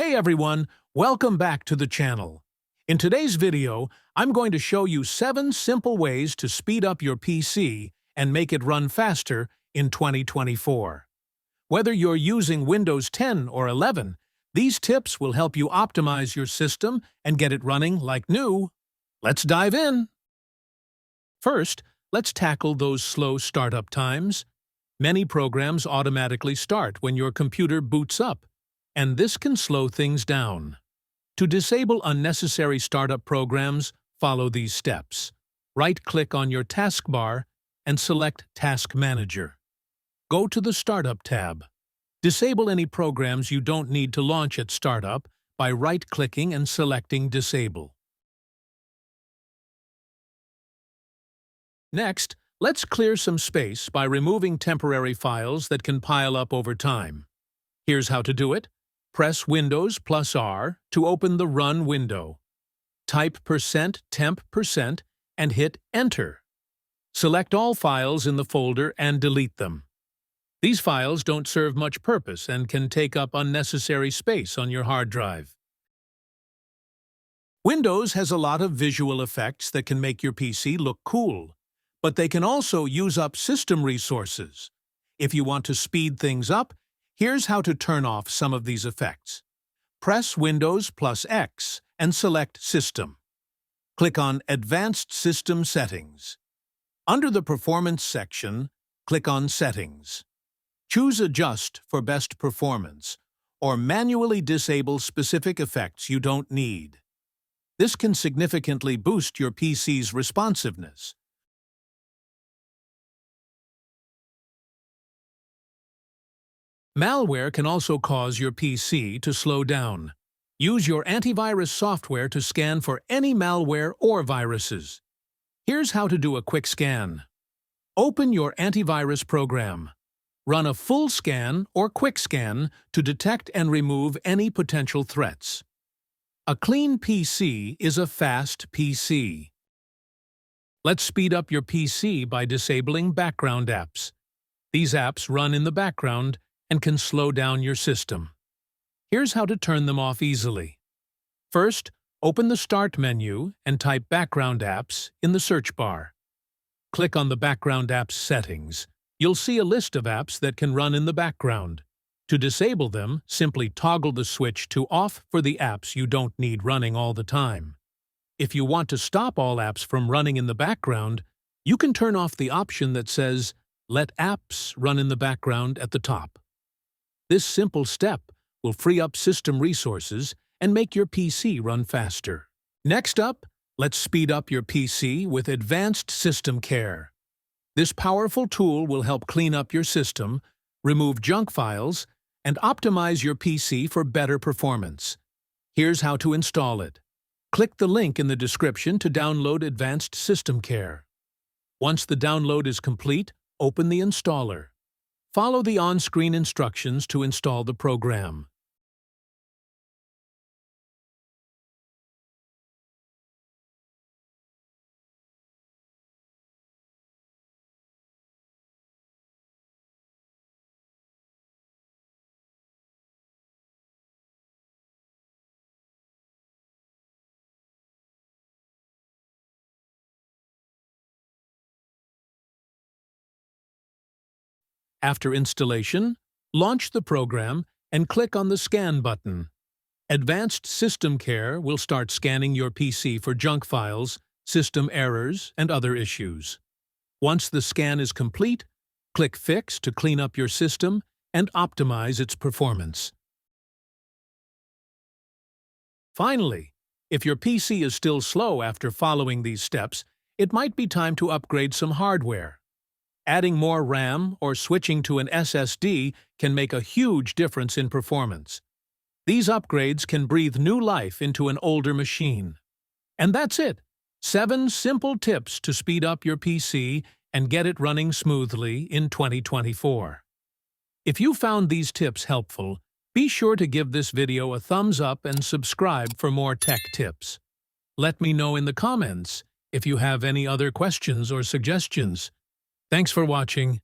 Hey everyone, welcome back to the channel. In today's video, I'm going to show you 7 simple ways to speed up your PC and make it run faster in 2024. Whether you're using Windows 10 or 11, these tips will help you optimize your system and get it running like new. Let's dive in. First, let's tackle those slow startup times. Many programs automatically start when your computer boots up, and this can slow things down. To disable unnecessary startup programs, follow these steps. Right-click on your taskbar and select Task Manager. Go to the Startup tab. Disable any programs you don't need to launch at startup by right-clicking and selecting Disable. Next, let's clear some space by removing temporary files that can pile up over time. Here's how to do it. Press Windows + R to open the Run window. Type %temp% and hit Enter. Select all files in the folder and delete them. These files don't serve much purpose and can take up unnecessary space on your hard drive. Windows has a lot of visual effects that can make your PC look cool, but they can also use up system resources. If you want to speed things up, here's how to turn off some of these effects. Press Windows + X and select System. Click on Advanced System Settings. Under the Performance section, click on Settings. Choose Adjust for best performance, or manually disable specific effects you don't need. This can significantly boost your PC's responsiveness. Malware can also cause your PC to slow down. Use your antivirus software to scan for any malware or viruses. Here's how to do a quick scan. Open your antivirus program. Run a full scan or quick scan to detect and remove any potential threats. A clean PC is a fast PC. Let's speed up your PC by disabling background apps. These apps run in the background and can slow down your system. Here's how to turn them off easily. First, open the Start menu and type Background Apps in the search bar. Click on the Background Apps settings. You'll see a list of apps that can run in the background. To disable them, simply toggle the switch to Off for the apps you don't need running all the time. If you want to stop all apps from running in the background, you can turn off the option that says Let Apps Run in the Background at the top. This simple step will free up system resources and make your PC run faster. Next up, let's speed up your PC with Advanced SystemCare. This powerful tool will help clean up your system, remove junk files, and optimize your PC for better performance. Here's how to install it. Click the link in the description to download Advanced SystemCare. Once the download is complete, open the installer. Follow the on-screen instructions to install the program. After installation, launch the program and click on the Scan button. Advanced SystemCare will start scanning your PC for junk files, system errors, and other issues. Once the scan is complete, click Fix to clean up your system and optimize its performance. Finally, if your PC is still slow after following these steps, it might be time to upgrade some hardware. Adding more RAM or switching to an SSD can make a huge difference in performance. These upgrades can breathe new life into an older machine. And that's it! 7 simple tips to speed up your PC and get it running smoothly in 2024. If you found these tips helpful, be sure to give this video a thumbs up and subscribe for more tech tips. Let me know in the comments if you have any other questions or suggestions. Thanks for watching.